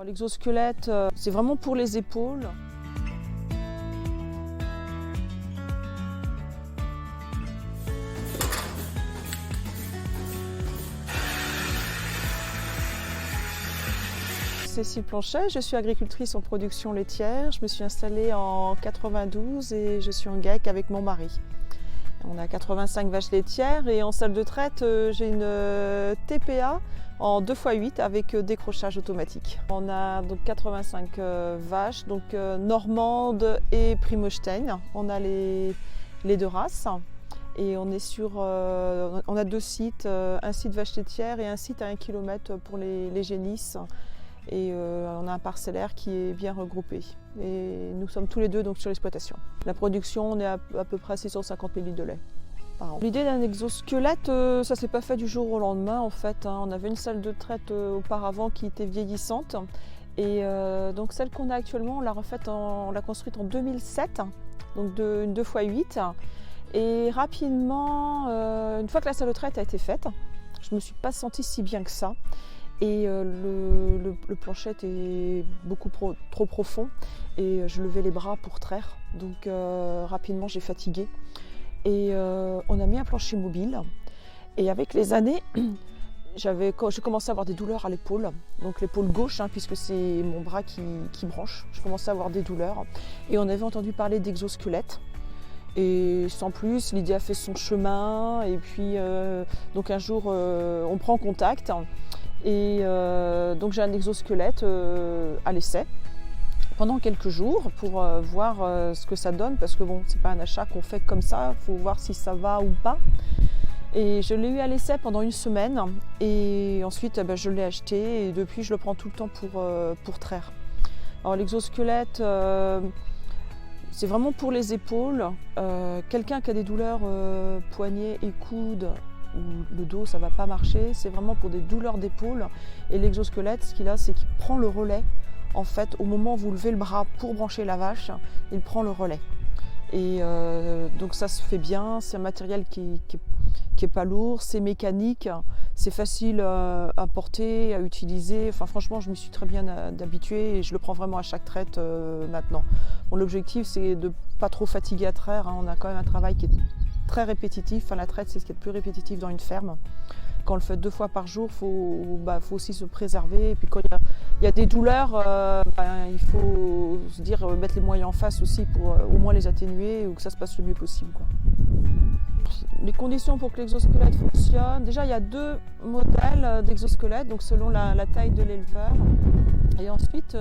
L'exosquelette, c'est vraiment pour les épaules. Cécile Planchet, je suis agricultrice en production laitière. Je me suis installée en 92 et je suis en GAEC avec mon mari. On a 85 vaches laitières et en salle de traite, j'ai une TPA en 2x8 avec décrochage automatique. On a donc 85 vaches, donc normandes et Primostein. On a les deux races et on est sur, on a deux sites, un site vache laitière et un site à 1 km pour les génisses. Et on a un parcellaire qui est bien regroupé. Et nous sommes tous les deux donc sur l'exploitation. La production, on est à peu près à 650 000 litres de lait par an. L'idée d'un exosquelette, ça ne s'est pas fait du jour au lendemain en fait. On avait une salle de traite auparavant qui était vieillissante. Et donc celle qu'on a actuellement, on l'a refaite, on l'a construite en 2007, donc une 2x8. Et rapidement, une fois que la salle de traite a été faite, je ne me suis pas sentie si bien que ça. Et le plancher était beaucoup trop profond et je levais les bras pour traire. Donc rapidement j'ai fatigué. Et on a mis un plancher mobile. Et avec les années, j'ai commencé à avoir des douleurs à l'épaule. Donc l'épaule gauche, puisque c'est mon bras qui branche. Je commençais à avoir des douleurs. Et on avait entendu parler d'exosquelette. Et sans plus, l'idée a fait son chemin. Et puis donc un jour, on prend contact. Et donc j'ai un exosquelette à l'essai pendant quelques jours pour voir ce que ça donne, parce que bon, c'est pas un achat qu'on fait comme ça, il faut voir si ça va ou pas. Et je l'ai eu à l'essai pendant une semaine et ensuite je l'ai acheté et depuis je le prends tout le temps pour traire. Alors l'exosquelette, c'est vraiment pour les épaules. Quelqu'un qui a des douleurs poignets et coudes, ou le dos, ça ne va pas marcher, c'est vraiment pour des douleurs d'épaule. Et l'exosquelette, ce qu'il a, c'est qu'il prend le relais. En fait, au moment où vous levez le bras pour brancher la vache, il prend le relais. Et donc ça se fait bien, c'est un matériel qui est pas lourd, c'est mécanique, c'est facile à porter, à utiliser. Enfin franchement, je m'y suis très bien habituée et je le prends vraiment à chaque traite maintenant. Bon, l'objectif, c'est de ne pas trop fatiguer à traire, On a quand même un travail qui est très répétitif. Enfin, la traite, c'est ce qui est le plus répétitif dans une ferme. Quand on le fait 2 fois par jour, faut aussi se préserver. Et puis quand il y a des douleurs, il faut se dire, mettre les moyens en face aussi pour au moins les atténuer ou que ça se passe le mieux possible, quoi. Les conditions pour que l'exosquelette fonctionne, déjà il y a 2 modèles d'exosquelette, donc selon la taille de l'éleveur. Et ensuite,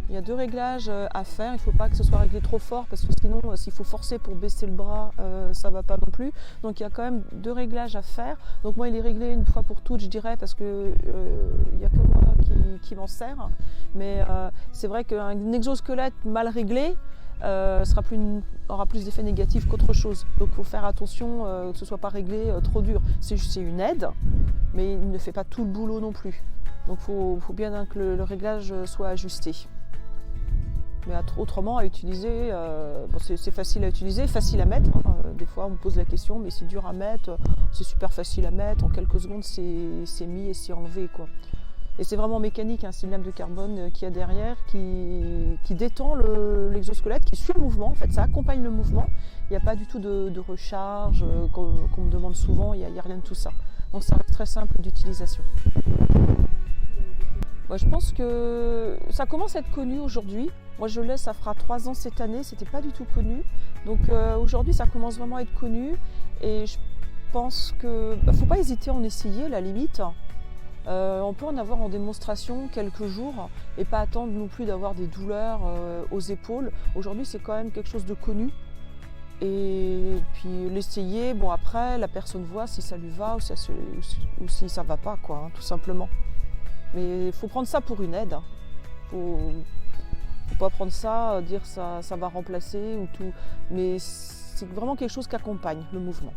il y a 2 réglages à faire. Il ne faut pas que ce soit réglé trop fort parce que sinon, s'il faut forcer pour baisser le bras, ça ne va pas non plus. Donc il y a quand même 2 réglages à faire. Donc moi, il est réglé une fois pour toutes, je dirais, parce qu'il n'y a que moi qui m'en sert. Mais c'est vrai qu'un exosquelette mal réglé aura plus d'effets négatifs qu'autre chose. Donc il faut faire attention que ce ne soit pas réglé trop dur. C'est une aide, mais il ne fait pas tout le boulot non plus. Donc il faut bien que le réglage soit ajusté. Mais autrement, à utiliser, c'est facile à utiliser, facile à mettre. Des fois, on me pose la question, mais c'est dur à mettre. C'est super facile à mettre. En quelques secondes, c'est mis et c'est enlevé, quoi. Et c'est vraiment mécanique, c'est une lame de carbone qu'il y a derrière qui détend l'exosquelette, qui suit le mouvement. En fait, ça accompagne le mouvement. Il n'y a pas du tout de recharge qu'on me demande souvent. Il n'y a rien de tout ça. Donc, c'est très simple d'utilisation. Moi, je pense que ça commence à être connu aujourd'hui. Moi, je l'ai, ça fera 3 ans cette année, c'était pas du tout connu. Donc aujourd'hui, ça commence vraiment à être connu. Et je pense que faut pas hésiter à en essayer, à la limite. On peut en avoir en démonstration quelques jours et pas attendre non plus d'avoir des douleurs aux épaules. Aujourd'hui, c'est quand même quelque chose de connu. Et puis l'essayer, bon après, la personne voit si ça lui va ou si ça va pas, quoi, tout simplement. Mais il faut prendre ça pour une aide. Faut pas prendre ça, dire ça va remplacer ou tout. Mais c'est vraiment quelque chose qui accompagne le mouvement.